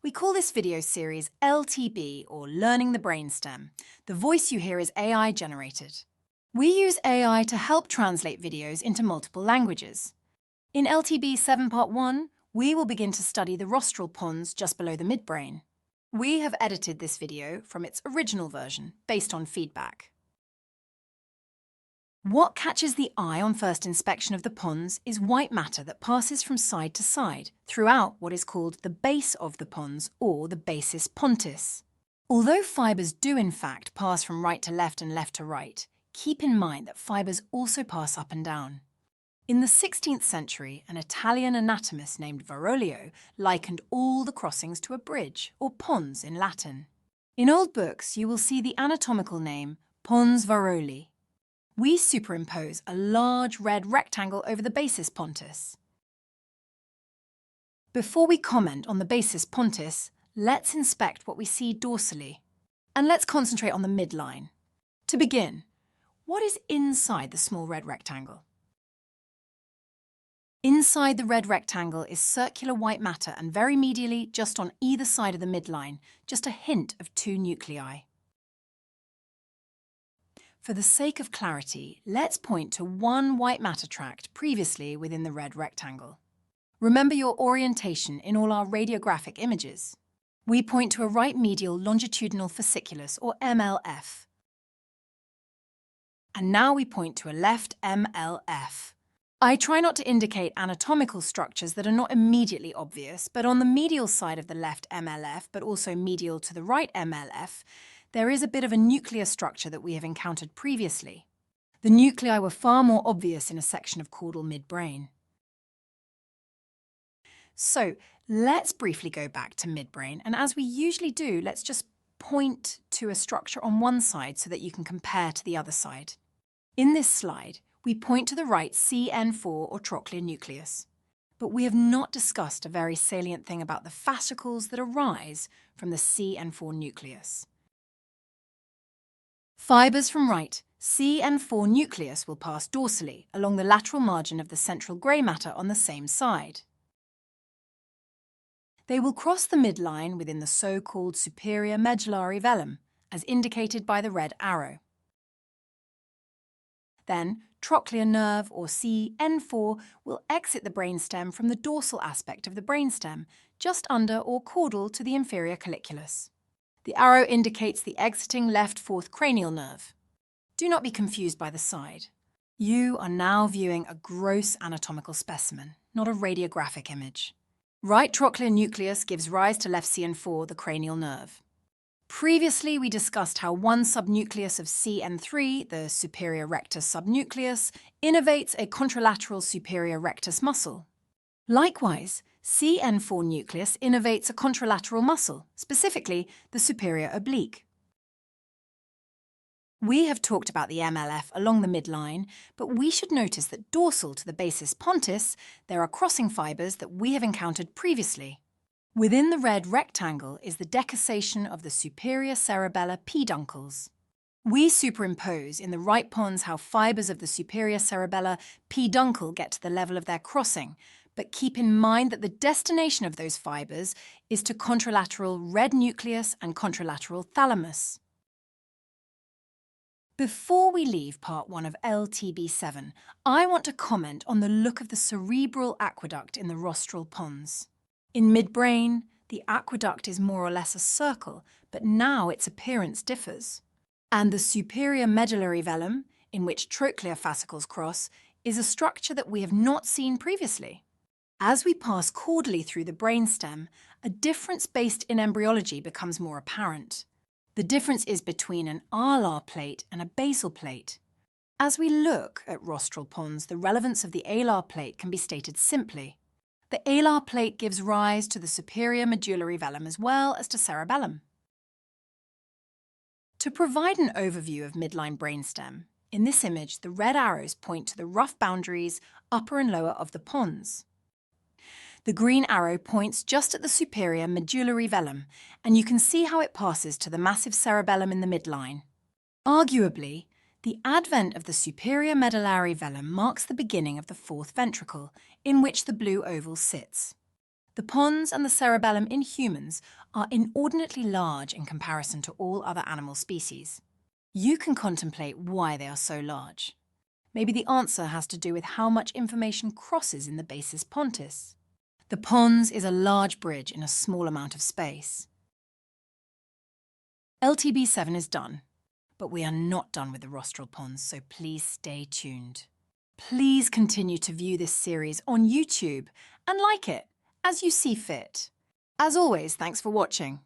We call this video series LTB, or Learning the Brainstem. The voice you hear is AI generated. We use AI to help translate videos into multiple languages. In LTB 7 Part 1, we will begin to study the rostral pons just below the midbrain. We have edited this video from its original version, based on feedback. What catches the eye on first inspection of the pons is white matter that passes from side to side throughout what is called the base of the pons, or the basis pontis. Although fibres do in fact pass from right to left and left to right, keep in mind that fibres also pass up and down. In the 16th century, an Italian anatomist named Varolio likened all the crossings to a bridge, or pons in Latin. In old books, you will see the anatomical name pons Varoli. We superimpose a large red rectangle over the basis pontis. Before we comment on the basis pontis, let's inspect what we see dorsally. And let's concentrate on the midline. To begin, what is inside the small red rectangle? Inside the red rectangle is circular white matter, and very medially, just on either side of the midline, just a hint of two nuclei. For the sake of clarity, let's point to one white matter tract previously within the red rectangle. Remember your orientation in all our radiographic images. We point to a right medial longitudinal fasciculus, or MLF. And now we point to a left MLF. I try not to indicate anatomical structures that are not immediately obvious, but on the medial side of the left MLF, but also medial to the right MLF, there is a bit of a nuclear structure that we have encountered previously. The nuclei were far more obvious in a section of caudal midbrain. So let's briefly go back to midbrain, and as we usually do, let's just point to a structure on one side so that you can compare to the other side. In this slide, we point to the right CN4 or trochlear nucleus. But we have not discussed a very salient thing about the fascicles that arise from the CN4 nucleus. Fibres from right CN4 nucleus will pass dorsally along the lateral margin of the central grey matter on the same side. They will cross the midline within the so-called superior medullary velum, as indicated by the red arrow. Then, trochlear nerve, or CN4, will exit the brainstem from the dorsal aspect of the brainstem, just under or caudal to the inferior colliculus. The arrow indicates the exiting left fourth cranial nerve. Do not be confused by the side. You are now viewing a gross anatomical specimen, not a radiographic image. Right trochlear nucleus gives rise to left CN4, the cranial nerve. Previously, we discussed how one subnucleus of CN3, the superior rectus subnucleus, innervates a contralateral superior rectus muscle. Likewise, CN4 nucleus innervates a contralateral muscle, specifically the superior oblique. We have talked about the MLF along the midline, but we should notice that dorsal to the basis pontis, there are crossing fibres that we have encountered previously. Within the red rectangle is the decussation of the superior cerebellar peduncles. We superimpose in the right pons how fibres of the superior cerebellar peduncle get to the level of their crossing, but keep in mind that the destination of those fibres is to contralateral red nucleus and contralateral thalamus. Before we leave part 1 of LTB7, I want to comment on the look of the cerebral aqueduct in the rostral pons. In midbrain, the aqueduct is more or less a circle, but now its appearance differs. And the superior medullary velum, in which trochlear fascicles cross, is a structure that we have not seen previously. As we pass caudally through the brainstem, a difference based in embryology becomes more apparent. The difference is between an alar plate and a basal plate. As we look at rostral pons, the relevance of the alar plate can be stated simply. The alar plate gives rise to the superior medullary velum as well as to cerebellum. To provide an overview of midline brainstem, in this image the red arrows point to the rough boundaries, upper and lower, of the pons. The green arrow points just at the superior medullary velum, and you can see how it passes to the massive cerebellum in the midline. Arguably, the advent of the superior medullary velum marks the beginning of the fourth ventricle, in which the blue oval sits. The pons and the cerebellum in humans are inordinately large in comparison to all other animal species. You can contemplate why they are so large. Maybe the answer has to do with how much information crosses in the basis pontis. The pons is a large bridge in a small amount of space. LTB7 is done, but we are not done with the rostral pons, so please stay tuned. Please continue to view this series on YouTube and like it as you see fit. As always, thanks for watching.